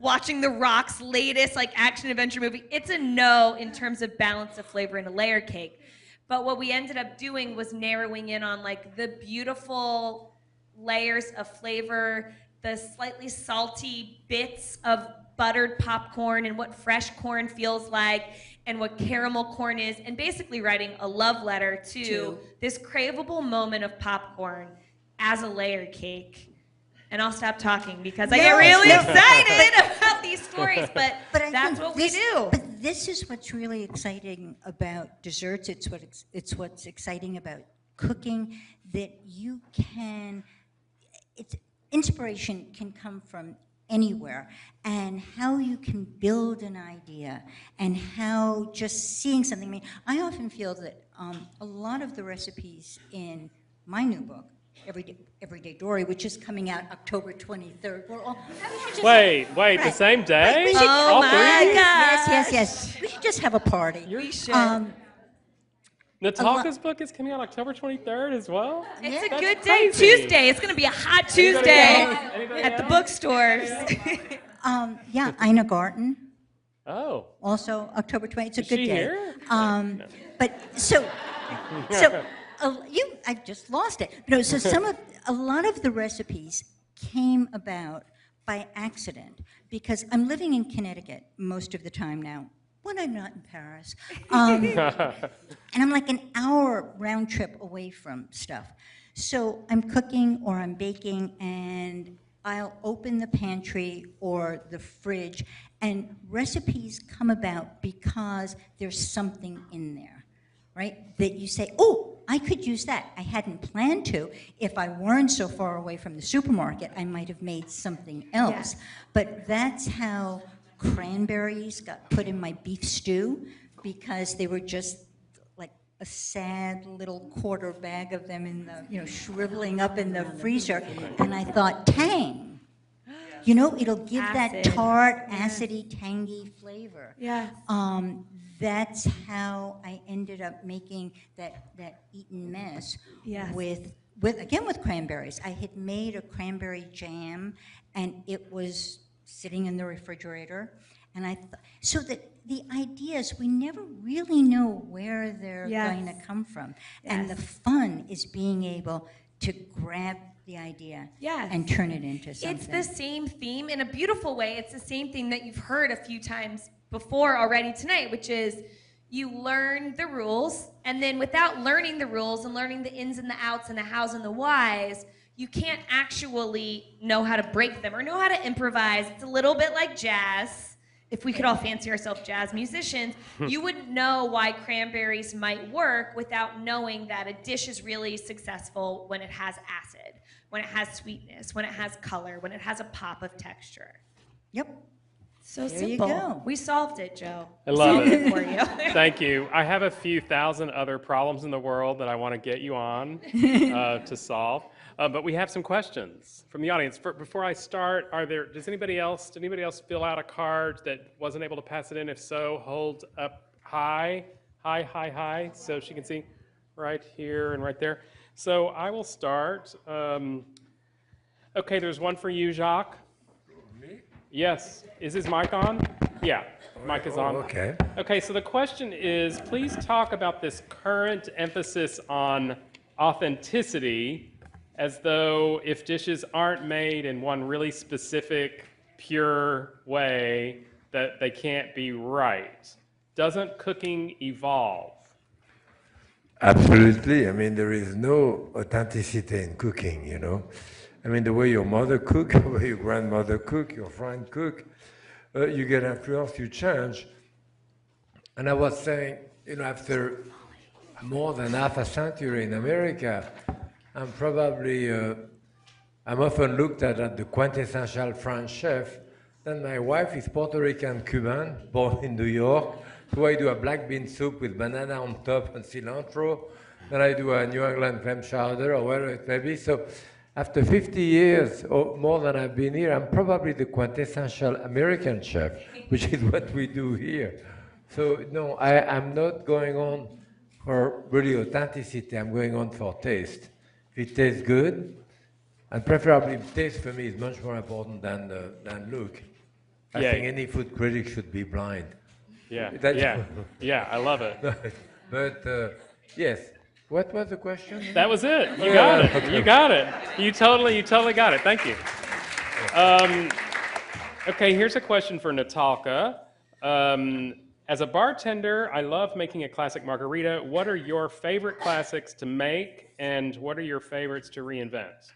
watching The Rock's latest like action adventure movie. It's a no in terms of balance of flavor in a layer cake. But what we ended up doing was narrowing in on like the beautiful layers of flavor, the slightly salty bits of buttered popcorn and what fresh corn feels like and what caramel corn is, and basically writing a love letter to this craveable moment of popcorn as a layer cake. And I'll stop talking because I get really excited about these stories, but that's what we do. But this is what's really exciting about desserts. It's what's exciting about cooking, that you can, inspiration can come from anywhere, and how you can build an idea, and how just seeing something. I mean, I often feel that a lot of the recipes in my new book, Everyday Dory, which is coming out October 23rd. Wait, the same day? Oh my God! Yes. We should just have a party. We should. Natalka's book is coming out October 23rd as well? It's a good day. Tuesday. It's going to be a hot Tuesday at the bookstores. Ina Garten. Oh. Also October 20th. It's a good she day. Here? No. But I just lost it. No, so a lot of the recipes came about by accident, because I'm living in Connecticut most of the time now, when I'm not in Paris. And I'm like an hour round trip away from stuff. So I'm cooking or I'm baking, and I'll open the pantry or the fridge, and recipes come about because there's something in there, right? That you say, oh, I could use that. I hadn't planned to. If I weren't so far away from the supermarket, I might have made something else. Yeah. But that's how cranberries got put in my beef stew, because they were just like a sad little quarter bag of them in the, shriveling up in the freezer. And I thought, tang. It'll give that tart, acidy, tangy flavor. Yeah. That's how I ended up making that Eton mess with cranberries. I had made a cranberry jam, and it was sitting in the refrigerator, and so that the ideas, we never really know where they're going to come from, and the fun is being able to grab the idea and turn it into something. It's the same theme in a beautiful way. It's the same thing that you've heard a few times before already tonight, which is you learn the rules, and then without learning the rules and learning the ins and the outs and the hows and the whys, you can't actually know how to break them or know how to improvise. It's a little bit like jazz. If we could all fancy ourselves jazz musicians, you wouldn't know why cranberries might work without knowing that a dish is really successful when it has acid, when it has sweetness, when it has color, when it has a pop of texture. Yep. So there simple. You go. We solved it, Joe. I love it. For you. Thank you. I have a few thousand other problems in the world that I want to get you on to solve. But we have some questions from the audience. Before I start, did anybody else fill out a card that wasn't able to pass it in? If so, hold up high, so she can see right here and right there. So I will start. Okay, there's one for you, Jacques. Me? Yes. Is his mic on? Yeah, mic is on. Okay. Okay, so the question is, please talk about this current emphasis on authenticity, as though if dishes aren't made in one really specific, pure way, that they can't be right. Doesn't cooking evolve? Absolutely. I mean, there is no authenticity in cooking, I mean, the way your mother cook, the way your grandmother cook, your friend cook, you get influence, you change. And I was saying, after more than half a century in America, I'm often looked at the quintessential French chef. Then my wife is Puerto Rican Cuban, born in New York. So I do a black bean soup with banana on top and cilantro. Then I do a New England clam chowder or whatever it may be. So after 50 years or more than I've been here, I'm probably the quintessential American chef, which is what we do here. So no, I'm not going on for really authenticity. I'm going on for taste. If it tastes good, and preferably taste for me is much more important than look. I Yeah. think any food critic should be blind. Yeah, That- yeah, I love it. But yes, what was the question? That was it. You got it. You got it. You totally got it. Thank you. Okay, here's a question for Natalka. As a bartender, I love making a classic margarita. What are your favorite classics to make, and what are your favorites to reinvent?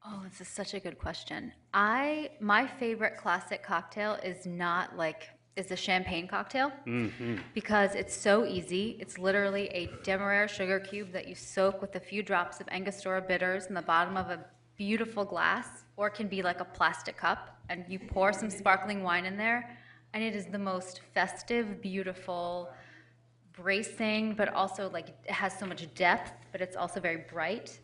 Oh, this is such a good question. My favorite classic cocktail is the champagne cocktail because it's so easy. It's literally a Demerara sugar cube that you soak with a few drops of Angostura bitters in the bottom of a beautiful glass, or it can be like a plastic cup, and you pour some sparkling wine in there, and it is the most festive, beautiful, bracing, but also like it has so much depth, but it's also very bright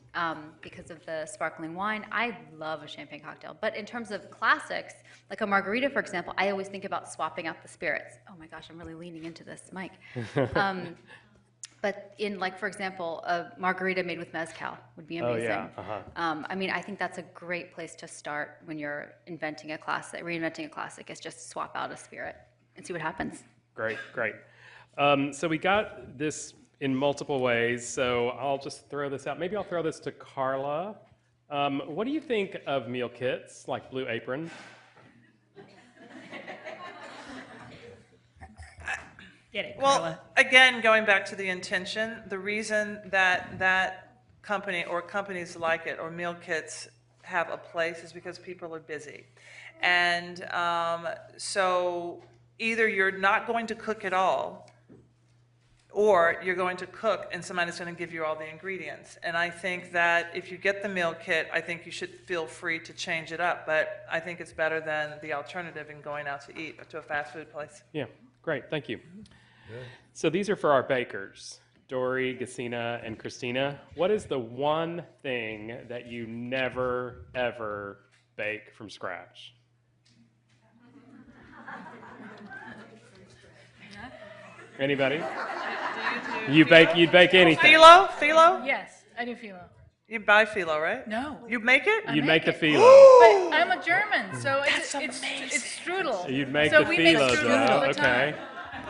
because of the sparkling wine. I love a champagne cocktail. But in terms of classics, like a margarita, for example, I always think about swapping out the spirits. Oh my gosh, I'm really leaning into this mic. But in, like, for example, a margarita made with mezcal would be amazing. Oh, yeah. I mean, I think that's a great place to start when you're reinventing a classic, is just swap out a spirit and see what happens. Great, great. So we got this in multiple ways, so I'll just throw this out. Maybe I'll throw this to Carla. What do you think of meal kits, like Blue Apron? Get it, Well, Carla. again, going back to the intention, the reason that that company or companies like it or meal kits have a place is because people are busy. And so either you're not going to cook at all, or you're going to cook and somebody's going to give you all the ingredients. And I think that if you get the meal kit, I think you should feel free to change it up. But I think it's better than the alternative in going out to eat or to a fast food place. Yeah, great, thank you. So these are for our bakers, Dory, Gesina, and Christina. What is the one thing that you never, ever bake from scratch? Anybody? You'd bake anything. Phyllo? Yes, I do phyllo. You buy phyllo, right? No. You make it? You'd make the it. phyllo. But I'm a German, so it's strudel. You'd make so the we make phyllo strudel dough. all the Okay. time.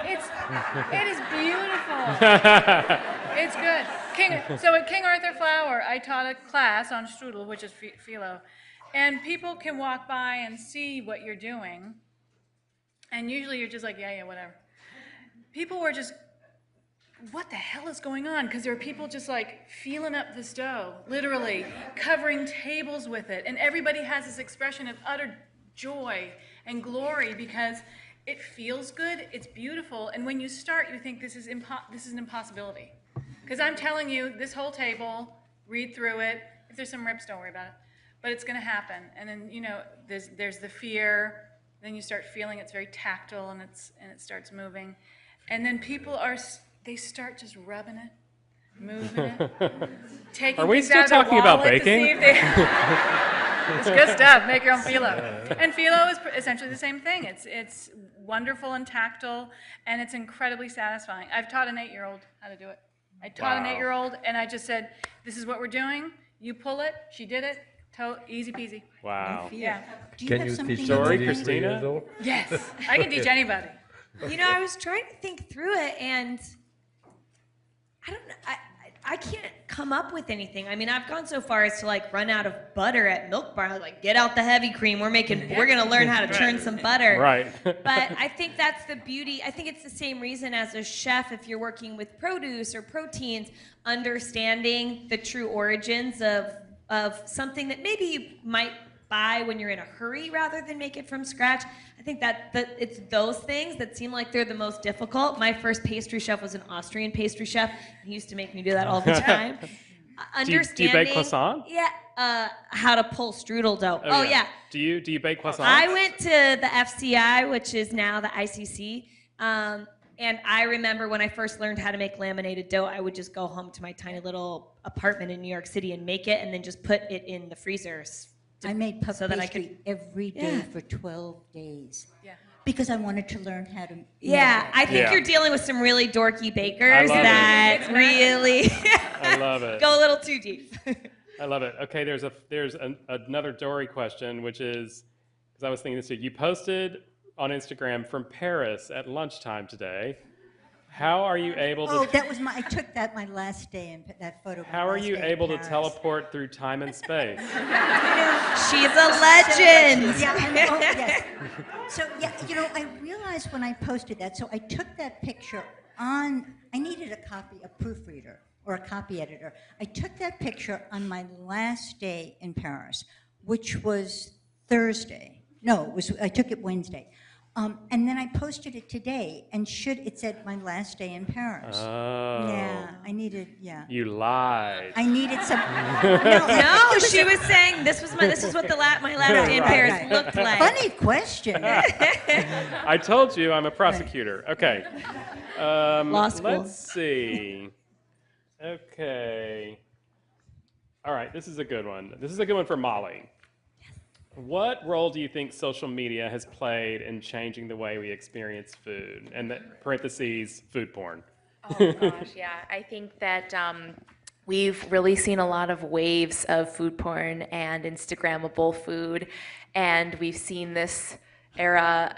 It is beautiful. It's good. So at King Arthur Flour, I taught a class on strudel, which is phyllo, and people can walk by and see what you're doing, and usually you're just like, yeah, whatever. People were just, what the hell is going on? Because there are people just like feeling up this dough, literally covering tables with it, and everybody has this expression of utter joy and glory because it feels good, it's beautiful, and when you start, you think this is an impossibility. Because I'm telling you, this whole table, read through it. If there's some rips, don't worry about it. But it's going to happen. And then, there's the fear. Then you start feeling it's very tactile, and it starts moving. And then people they start just rubbing it, moving it, taking Are we things still out of their talking about wallet to see baking? if they- It's good stuff. Make your own phyllo. And phyllo is essentially the same thing. It's wonderful and tactile, and it's incredibly satisfying. I've taught an 8-year-old how to do it. I taught an Wow. 8-year-old, and I just said, "This is what we're doing. You pull it." She did it. Easy peasy. Wow. Yeah. Do you Can have you something teach Dory, somebody Christina? 3 years old? Yes. I can teach anybody. I was trying to think through it, and I don't know. I can't come up with anything. I mean, I've gone so far as to like run out of butter at Milk Bar. I was like, get out the heavy cream. We're gonna learn how to churn some butter. Right. But I think that's the beauty. I think it's the same reason as a chef, if you're working with produce or proteins, understanding the true origins of something that maybe you might buy when you're in a hurry rather than make it from scratch. I think that it's those things that seem like they're the most difficult. My first pastry chef was an Austrian pastry chef. He used to make me do that all the time. Do you bake croissant? Yeah, how to pull strudel dough. Oh yeah. Do you bake croissant? I went to the FCI, which is now the ICC, and I remember when I first learned how to make laminated dough, I would just go home to my tiny little apartment in New York City and make it, and then just put it in the freezers. I made puff So that I pastry could- every day Yeah. for 12 days. Yeah. Because I wanted to learn how to Yeah, make it. I think Yeah. you're dealing with some really dorky bakers love it. that really I love it. go a little too deep. I love it. Okay, there's another Dory question, which is, because I was thinking this too. You posted on Instagram from Paris at lunchtime today. How are you able to? Oh, that was I took that my last day in that photo. How are you able to teleport through time and space? She's a legend. Yes. So yeah, I realized when I posted that. So I took that picture I needed a proofreader or a copy editor. I took that picture on my last day in Paris, which was Thursday. No, I took it Wednesday. And then I posted it today, and it said my last day in Paris. Oh. Yeah, You lied. I needed some. No, she was saying this is what my last day in Paris looked like. Funny question. I told you I'm a prosecutor. Okay. Law school. Let's see. Okay. All right, this is a good one. This is a good one for Molly. What role do you think social media has played in changing the way we experience food? And parentheses, food porn. Oh gosh, yeah. I think that we've really seen a lot of waves of food porn and Instagrammable food, and we've seen this era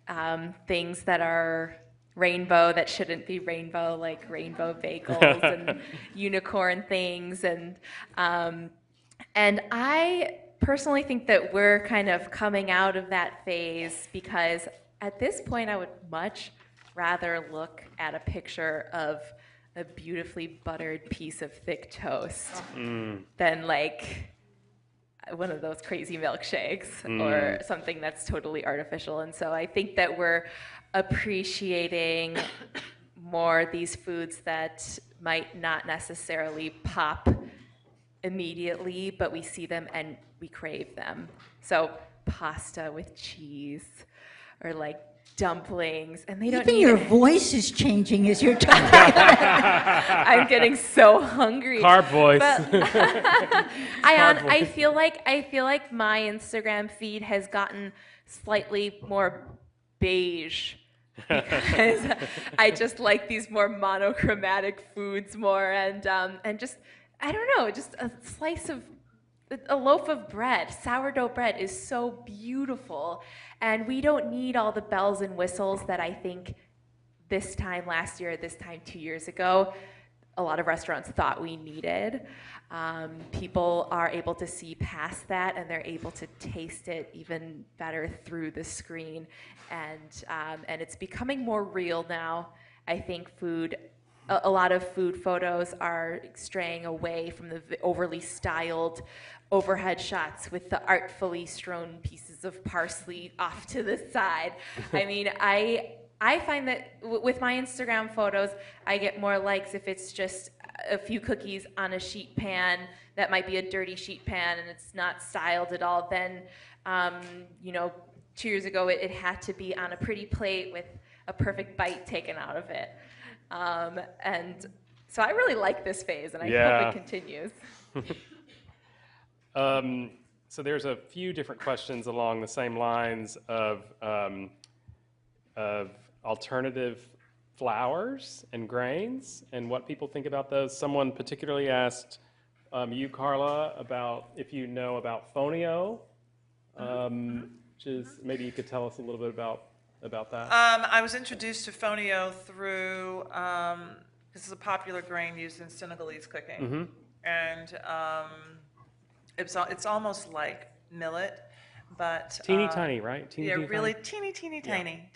of things that are rainbow that shouldn't be rainbow, like rainbow bagels and unicorn things, and I personally think that we're kind of coming out of that phase, because at this point I would much rather look at a picture of a beautifully buttered piece of thick toast than like one of those crazy milkshakes or something that's totally artificial. And so I think that we're appreciating more these foods that might not necessarily pop immediately, but we see them and we crave them. So pasta with cheese, or like dumplings, and they don't Even need your voice is changing as you're talking. I'm getting so hungry. Carb voice. I feel like my Instagram feed has gotten slightly more beige because I just like these more monochromatic foods more, and just I don't know, just a loaf of bread, sourdough bread is so beautiful, and we don't need all the bells and whistles that I think this time last year, this time 2 years ago, a lot of restaurants thought we needed. People are able to see past that, and they're able to taste it even better through the screen, and it's becoming more real now. I think a lot of food photos are straying away from the overly styled overhead shots with the artfully strewn pieces of parsley off to the side. I mean, I find that with my Instagram photos, I get more likes if it's just a few cookies on a sheet pan that might be a dirty sheet pan and it's not styled at all. Then, 2 years ago, it had to be on a pretty plate with a perfect bite taken out of it. And so I really like this phase, and I hope it continues. So there's a few different questions along the same lines of alternative flours and grains and what people think about those. Someone particularly asked you, Carla, about if you know about fonio, which is, maybe you could tell us a little bit about that. I was introduced to fonio through, this is a popular grain used in Senegalese cooking. And it's almost like millet, but Teeny tiny, right? yeah, really teeny tiny.